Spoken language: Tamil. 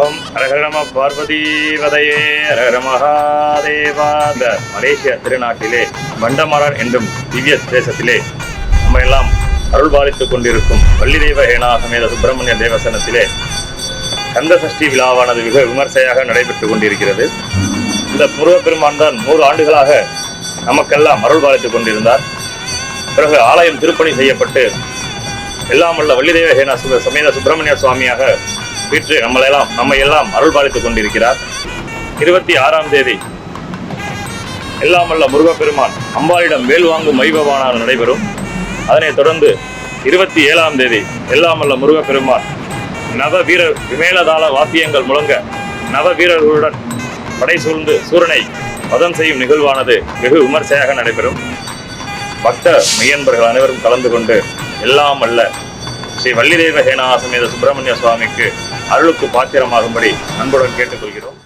ஓம் ஹரஹர நம பார்வதீவதையே ஹரஹர மகாதேவா. இந்த மலேசிய திருநாட்டிலே வண்டமரார் என்னும் திவ்ய தேசத்திலே நம்ம எல்லாம் அருள் பாலித்துக் கொண்டிருக்கும் வள்ளிதெய்வ ஹேனா சமேத சுப்பிரமணிய தேவசனத்திலே கந்த சஷ்டி விழாவானது மிக விமர்சையாக நடைபெற்றுக் கொண்டிருக்கிறது. இந்த முருகப்பெருமான் தான் 100 ஆண்டுகளாக நமக்கெல்லாம் அருள் பாலித்துக் கொண்டிருந்தார். பிறகு ஆலயம் திருப்பணி செய்யப்பட்டு எல்லாம் உள்ள வள்ளிதெய்வ ஹேனா சமேத சுப்பிரமணிய சுவாமியாக வீற்று நம்மை எல்லாம் அருள் பாலித்துக் கொண்டிருக்கிறார். 26ஆம் தேதி எல்லாம் வல்ல முருகப்பெருமான் அம்பாளிடம் வேல் வாங்கும் வைபவான நடைபெறும். அதனைத் தொடர்ந்து 27ஆம் தேதி எல்லாம் வல்ல முருகப்பெருமான் நவ வீரர் விமேலதாள வாத்தியங்கள் முழங்க நவ வீரர்களுடன் படை சூழ்ந்து சூரனை வதம் செய்யும் நிகழ்வானது வெகு விமர்சையாக நடைபெறும். பக்த மெய்யன்பர்கள் அனைவரும் கலந்து கொண்டு எல்லாம் அல்ல ஸ்ரீ வள்ளிதெய்வ ஹேனா சமேத சுப்பிரமணிய சுவாமிக்கு அருளுக்கு பாத்திரமாகும்படி அன்புடன் கேட்டுக்கொள்கிறோம்.